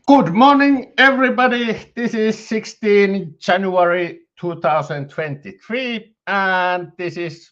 Good morning, everybody. This is 16 January 2023, and this is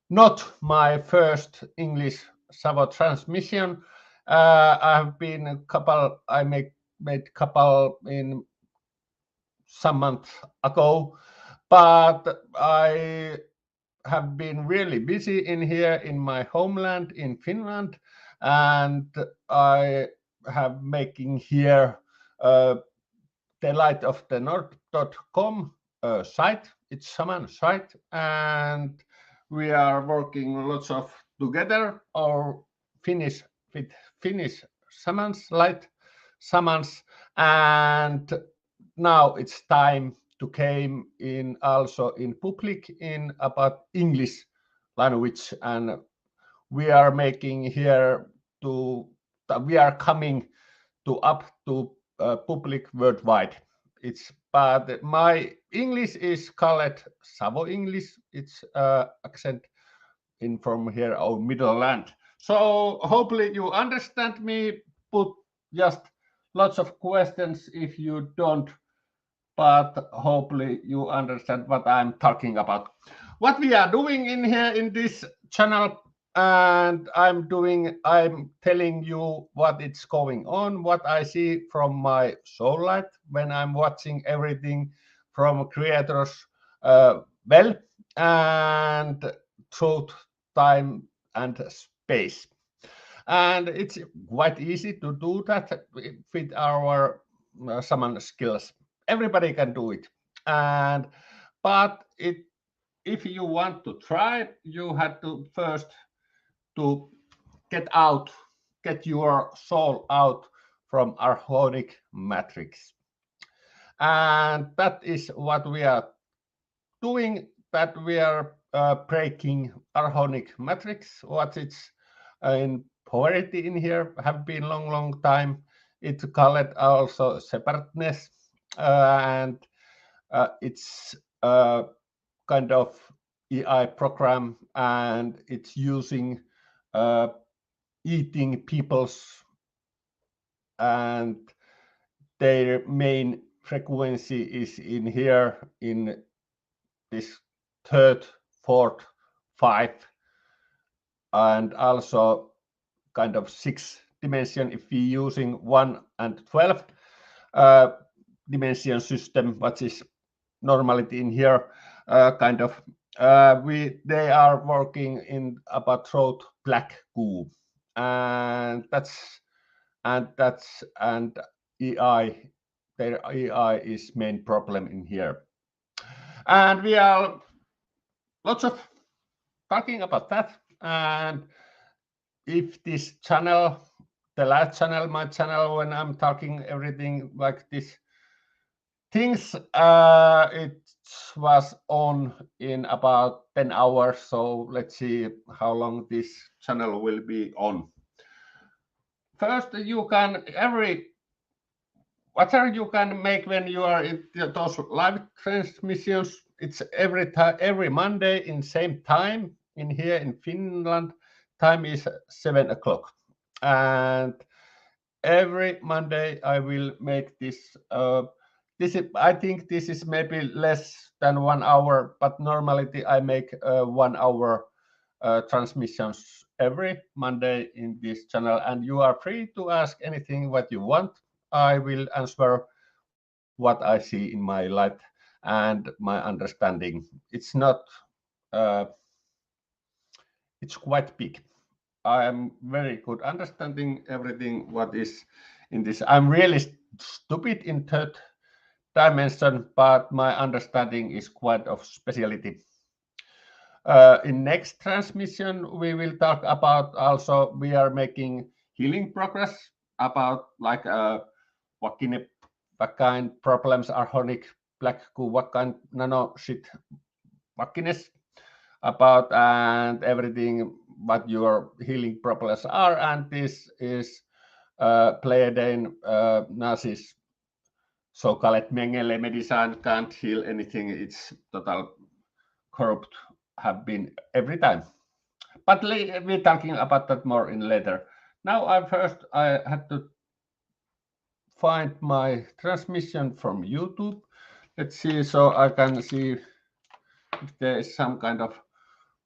not my first English Savo transmission. I have been a couple. Made couple in some months ago, but I have been really busy in here in my homeland in Finland, and I have making here. Thelightofthenorth.com site. It's Saman site, and we are working lots of together or Finnish with Finnish Samans, and now it's time to came in also in public in about English language, and we are making here to we are coming to up to public worldwide. It's but my English is called Savo English. It's accent in from here our middle land. So hopefully you understand me. Put just lots of questions if you don't, but hopefully you understand what I'm talking about. What we are doing in here in this channel, and I'm telling you what it's going on, what I see from my soul light when I'm watching everything from creators well and truth, time and space. And it's quite easy to do that with our summon skills. Everybody can do it, and but if you want to try, you have to first to get out, get your soul out from archonic matrix, and that is what we are doing. That we are breaking archonic matrix. What it's in polarity in here have been long time. It's called also separateness, and it's kind of AI program, and it's using uh, eating people's, and their main frequency is in here in this third, fourth, five, and also kind of six dimension if we using 1 and 12 uh, dimension system, what is normality in here, kind of they are working in about throat black goo, and that's EI, their EI is main problem in here, and we are lots of talking about that. And if this channel, the last channel, my channel, when I'm talking everything like this things, it was on in about 10 hours. So let's see how long this channel will be on. First, you can whatever you can make when you are in those live transmissions. It's every Monday in same time in here in Finland. Time is 7 o'clock, and every Monday I will make this. I think this is maybe less than 1 hour, but normally I make 1 hour transmissions every Monday in this channel, and you are free to ask anything what you want. I will answer what I see in my life and my understanding. It's not. Uh, it's quite big. I am very good understanding everything what is in this. I'm really stupid in third dimension, but my understanding is quite of speciality. In next transmission, we will talk about also we are making healing progress about like what kind problems are chronic black goo, what kind nano shit wackiness about, and everything what your healing problems are, and this is Pleiadian Nazis so-called Mengele medicine can't heal anything. It's total corrupt have been every time. But we're talking about that more in later. Now I had to find my transmission from YouTube. Let's see, so I can see if there is some kind of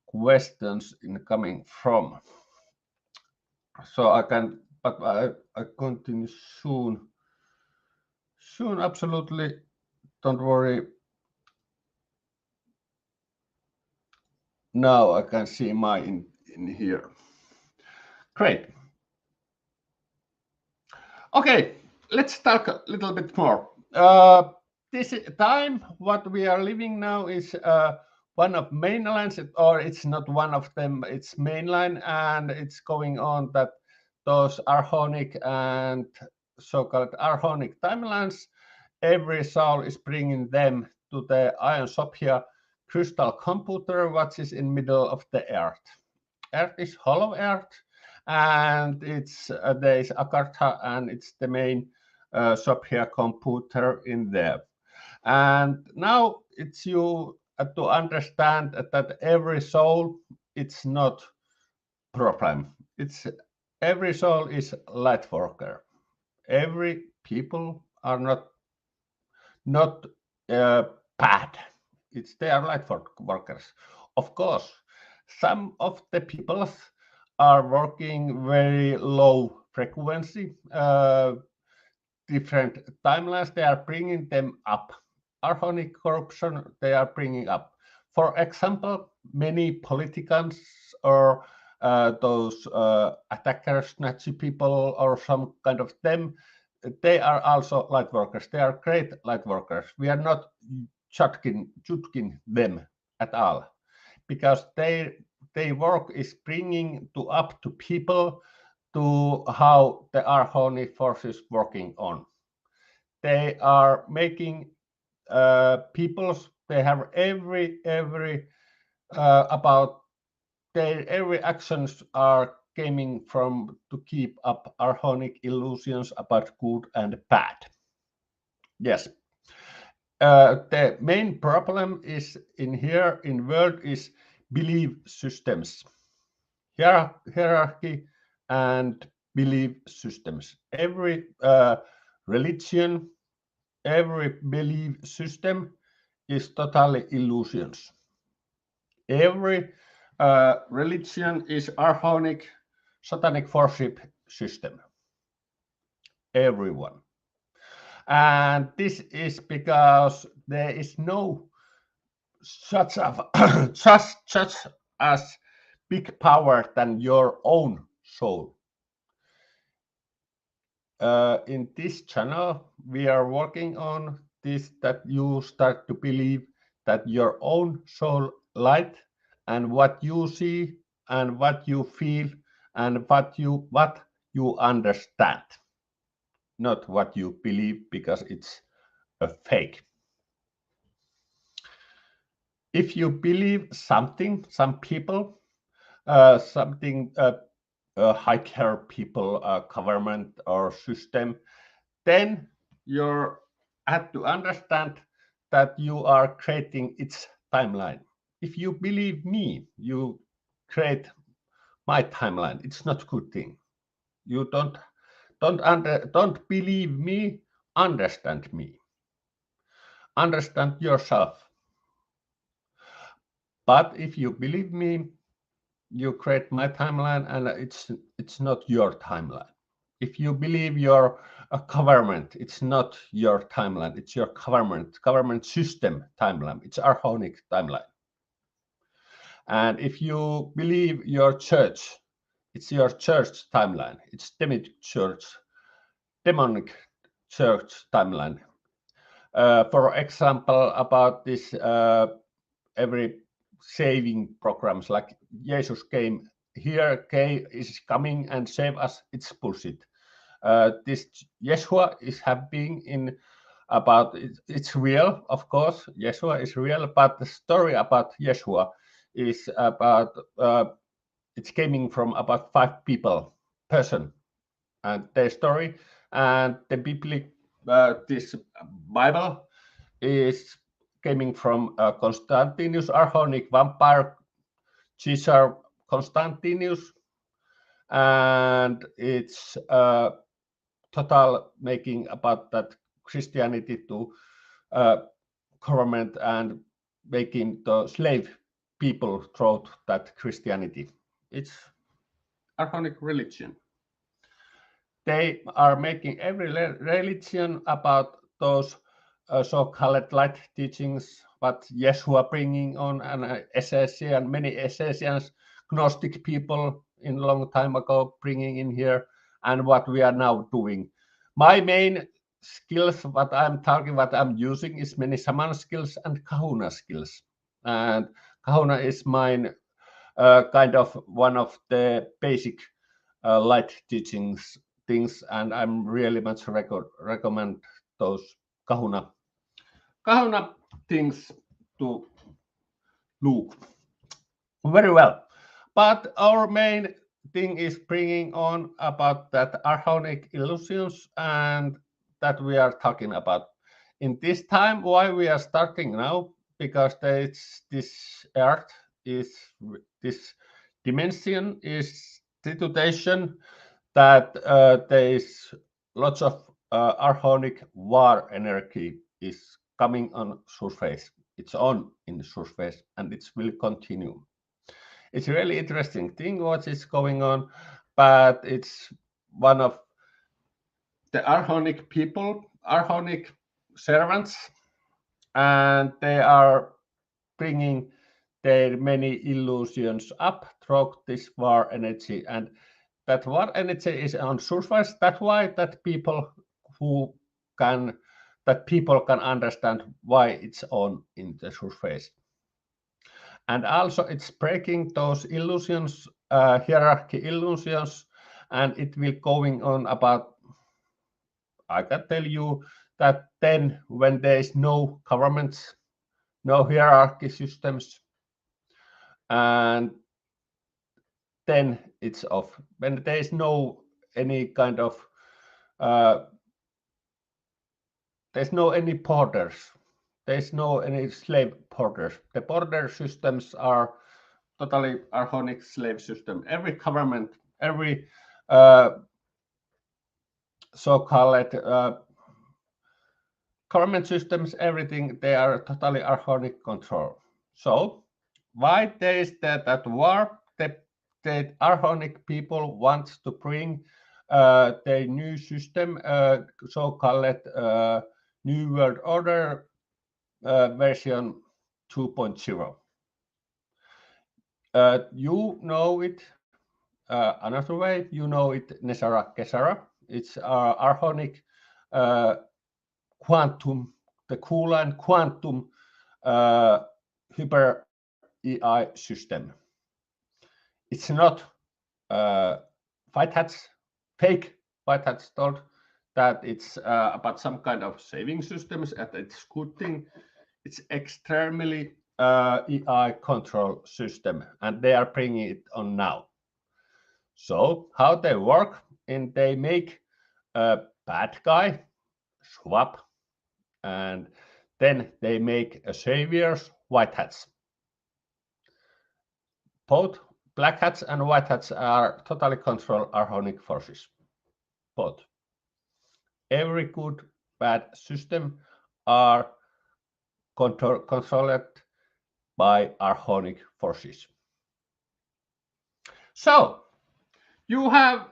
questions incoming from. So I can, but I continue soon. Soon, absolutely. Don't worry. Now I can see my in here. Great. Okay, let's talk a little bit more. This time, what we are living now is one of mainlines, or it's not one of them, it's mainline, and it's going on that those archonic and so-called archonic timelines, every soul is bringing them to the Ion Sophia crystal computer, which is in middle of the Earth. Earth is hollow Earth, and it's there is Agartha, and it's the main Sophia computer in there. And now it's you to understand that every soul, it's not problem. It's every soul is light worker. Every people are not bad. It's they are light workers. Of course, some of the people are working very low frequency, different timelines. They are bringing them up. Archonic corruption, they are bringing up. For example, many politicians or those attackers, Nazi people, or some kind of them, they are also light workers. They are great light workers. We are not judging them at all, because they work is bringing to up to people to how the Archonic forces working on. They are making peoples. They have every about their every actions are coming from to keep up Archonic illusions about good and bad. Yes. The main problem is in here in world is belief systems, hierarchy and belief systems. Every religion, every belief system is totally illusions. Every religion is Archonic satanic worship system. Everyone. And this is because there is no such as big power than your own soul. In this channel, we are working on this, that you start to believe that your own soul light and what you see and what you feel and what you understand, not what you believe, because it's a fake. If you believe something, some people, something higher people, government or system, then you have to understand that you are creating its timeline. If you believe me, you create my timeline. It's not a good thing. You don't believe me. Understand me. Understand yourself. But if you believe me, you create my timeline, and it's not your timeline. If you believe you're a government, it's not your timeline. It's your government system timeline. It's Archonic timeline. And if you believe your church, it's your church timeline. It's demonic church timeline. For example, about this every saving programs, like Jesus came here, is coming and save us. It's bullshit. This Yeshua is happening in about it's real, of course. Yeshua is real, but the story about Yeshua is about it's coming from about 5 person and their story, and the biblical this Bible is coming from Constantinus, Archonic vampire Caesar Constantinus, and it's total making about that Christianity to government and making the slave people throughout that Christianity. It's Archonic religion. They are making every religion about those so-called light teachings, but Yeshua bringing on an Essentian, many Essentians, Gnostic people in a long time ago bringing in here, and what we are now doing. My main skills, what I'm using is many shaman skills and kahuna skills. And kahuna is mine kind of one of the basic light teachings things, and I'm really much recommend those kahuna things to look very well. But our main thing is bringing on about that Archonic illusions, and that we are talking about in this time. Why we are starting now? Because this earth is this dimension is situation that there is lots of Archonic war energy is coming on surface. It's on in the surface, and it will continue. It's a really interesting thing what is going on, but it's one of the Archonic people, Archonic servants, and they are bringing their many illusions up through this war energy, and that war energy is on surface. That's why that people can understand why it's on in the surface. And also it's breaking those illusions, hierarchy illusions, and it will going on about, I can tell you that then when there is no governments, no hierarchy systems, and then it's off. When there is no any kind of there's no any borders, there's no any slave borders. The border systems are totally Archonic slave system. Every government, every so-called government systems, everything, they are totally Archonic control. So why there is that war? The Archonic people want to bring their new system, so-called New World Order version 2.0. You know it another way. You know it Nesara Kesara. It's Archonic quantum, the Kulan quantum hyper AI system. It's not White Hats, fake White Hats told that it's about some kind of saving systems, and it's good thing. It's extremely AI control system, and they are bringing it on now. So how they work, and they make a bad guy swap, and then they make a saviors White Hats. Both Black Hats and White Hats are totally control Archonic forces. Both. Every good, bad system are controlled by Archonic forces. So you have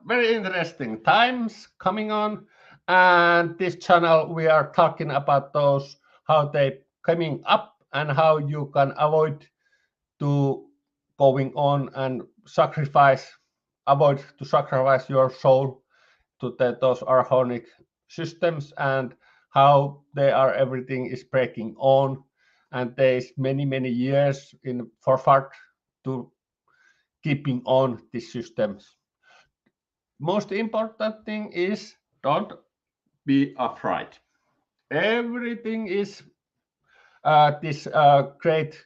very interesting times coming on, and this channel we are talking about those, how they coming up and how you can avoid to going on and avoid to sacrifice your soul to those Archonic systems, and how everything is breaking on, and there's many years in forward to keeping on these systems. Most important thing is don't be afraid. Everything is this great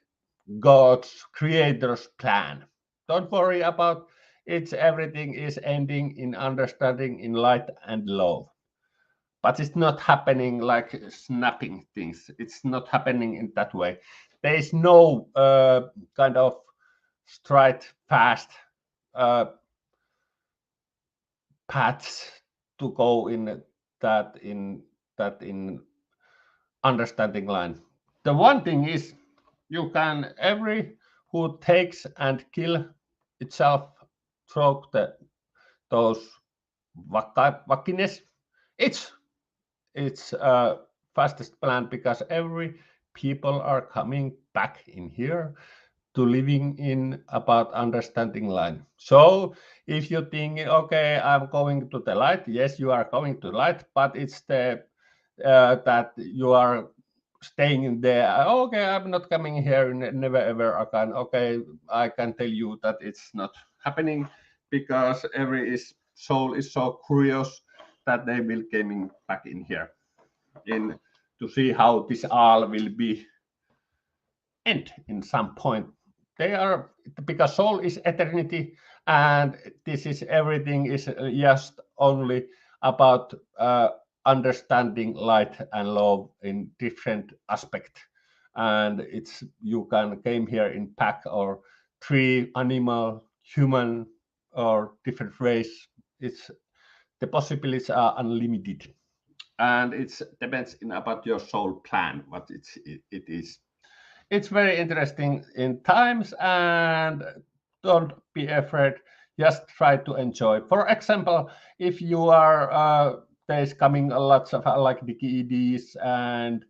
God's creator's plan. Don't worry about it. Everything is ending in understanding, in light and love. But it's not happening like snapping things. It's not happening in that way. There is no kind of straight, fast paths to go in in understanding line. The one thing is you can every who takes and kill itself through those vaccines. It's fastest plan because every people are coming back in here to living in about understanding line. So if you think, okay, I'm going to the light, yes, you are going to light, but it's the that you are staying in there. Okay, I'm not coming here, never ever again. Okay, I can tell you that it's not happening because every soul is so curious that they will coming back in here in to see how this all will be end in some point. They are because soul is eternity, and this is everything is just only about understanding light and love in different aspect. And it's you can came here in pack or tree, animal, human, or different race. It's the possibilities are unlimited, and it depends in about your soul plan what it is. It's very interesting in times, and don't be afraid, just try to enjoy. For example, if you are there's coming a lots of like the DVDs and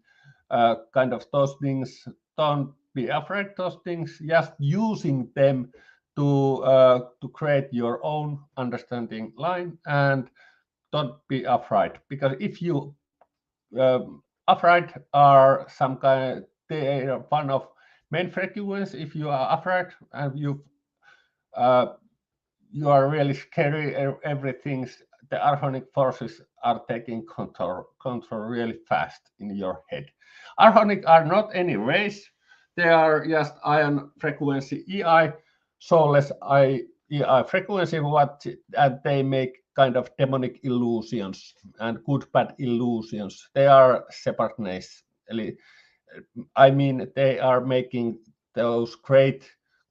kind of those things, don't be afraid those things, just using them to create your own understanding line, and don't be afraid because if you afraid are some kind they are one of main frequency. If you are afraid and uh, you are really scary, everything the archonic forces are taking control really fast in your head. Archonic are not any race, they are just ion frequency EI, soulless EI frequency, what and they make kind of demonic illusions and good bad illusions. They are separateness. I mean, they are making those great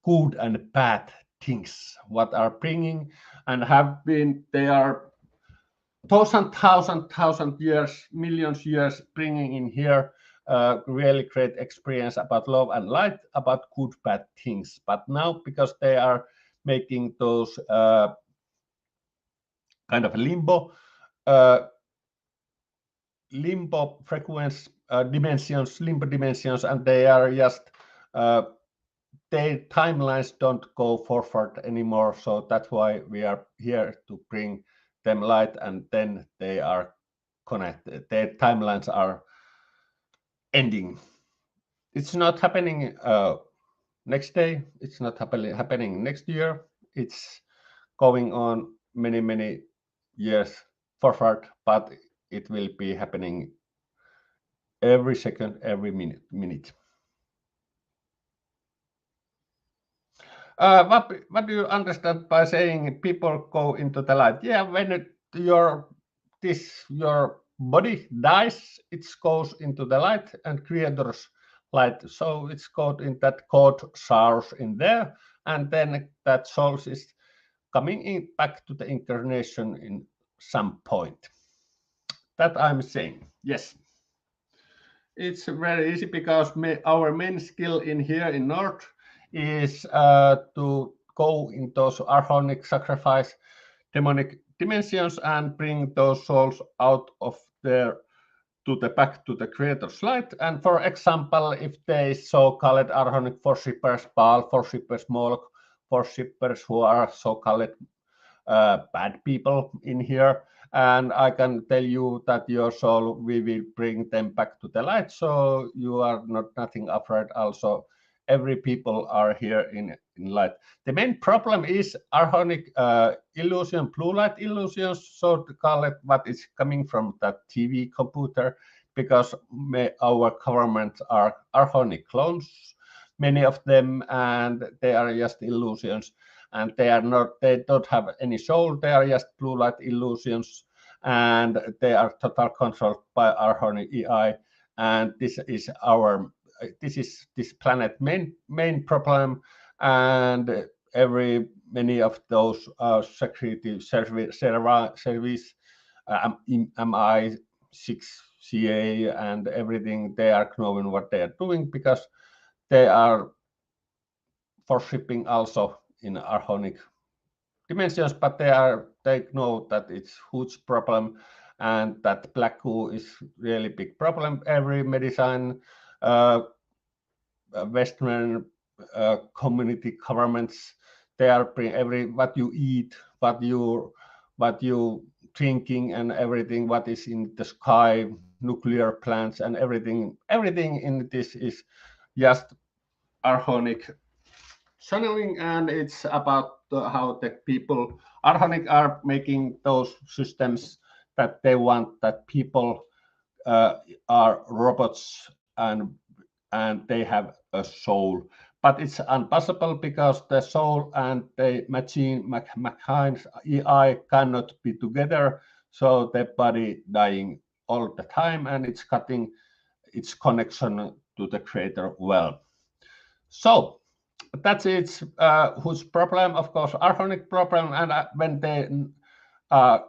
good and bad things what are bringing and have been they are thousand years, millions years bringing in here really great experience about love and light, about good bad things. But now because they are making those kind of uh, limbo frequency dimensions, limbo dimensions, and they are just uh, their timelines don't go forward anymore. So that's why we are here to bring them light, and then they are connected. Their timelines are ending. It's not happening next day. It's not happening next year. It's going on many years forward, but it will be happening every second, every minute. What do you understand by saying people go into the light? Yeah, when your body dies, it goes into the light and creators light. So it's called in that code source in there, and then that source is coming in back to the incarnation in some point. That I'm saying. Yes. It's very easy because our main skill in here in North is to go in those archonic sacrifice demonic dimensions and bring those souls out of there to the back to the creator's light. And for example, if they so-called archonic worshippers, Baal worshippers, Moloch worshippers, who are so-called bad people in here, and I can tell you that your soul we will bring them back to the light, so you are not nothing afraid. Also every people are here in light. The main problem is archonic illusion, blue light illusions, so to call it, what is coming from that TV computer, because our governments are archonic clones, many of them, and they are just illusions, and they don't have any soul, they are just blue light illusions, and they are total controlled by our honey EI. And this is this planet main problem, and every many of those security service MI6CA and everything. They are knowing what they are doing because they are for shipping also in Arhonic dimensions, but they know that it's huge problem and that black goo is really big problem. Every medicine, Western community governments, they are every what you eat, what you drinking and everything, what is in the sky, nuclear plants and everything in this is just Arhonic channeling, and it's about how the people Arhonic are making those systems that they want that people are robots and they have a soul, but it's impossible because the soul and the machines AI cannot be together, so the body dying all the time and it's cutting its connection to the creator well. So that's its whose problem, of course, Arhonic problem, and when they uh,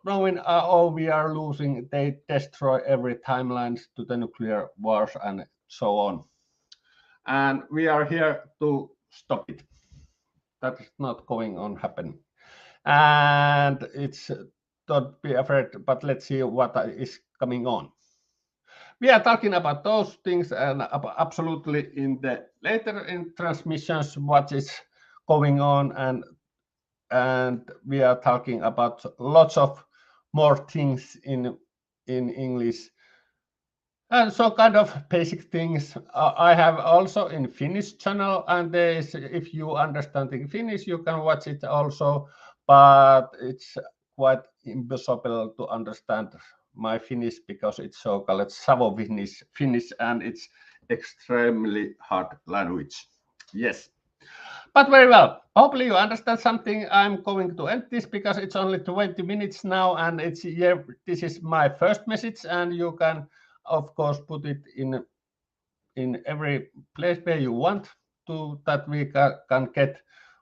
knowing oh we are losing, they destroy every timelines to the nuclear wars and so on. And we are here to stop it. That is not going on happening. And it's don't be afraid, but let's see what is coming on. We are talking about those things and absolutely in the later in transmissions what is going on, and we are talking about lots of more things in English. And so kind of basic things I have also in Finnish channel, and there is, if you understand in Finnish, you can watch it also, but it's quite impossible to understand my Finnish because it's so-called Savo Finnish, and it's extremely hard language. Yes. But very well. Hopefully you understand something. I'm going to end this because it's only 20 minutes now, and it's yeah, this is my first message, and you can of course put it in every place where you want to, that we can get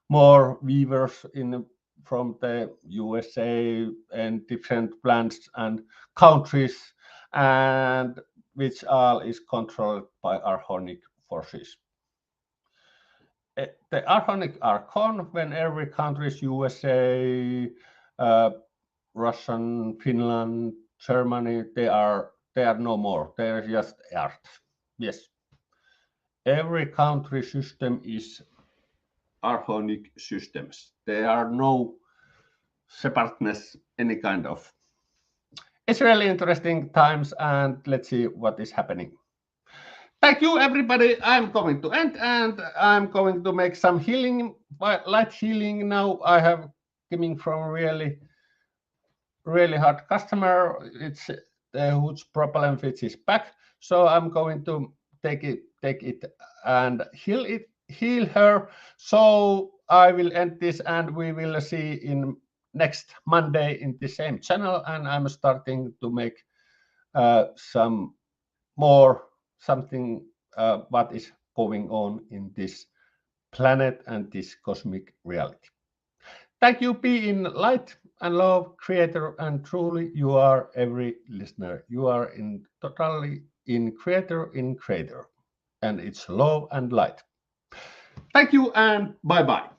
more viewers in from the USA and different plants and countries, and which all is controlled by Arhonic forces. The Arhonic are gone when every countries, USA, uh, Russian, Finland, Germany, they are no more. They are just Earth. Yes. Every country system is Arhonic systems. There are no separateness, any kind of. It's really interesting times, and let's see what is happening. Thank you, everybody. I'm going to end, and I'm going to make some healing, light healing now. I have coming from really hard customer. It's a huge problem which is back, so I'm going to take it and heal her. So I will end this, and we will see in next Monday in the same channel, and I'm starting to make some more something what is going on in this planet and this cosmic reality. Thank you. Be in light and love, creator, and truly you are every listener. You are in totally in creator, and it's love and light. Thank you and bye bye.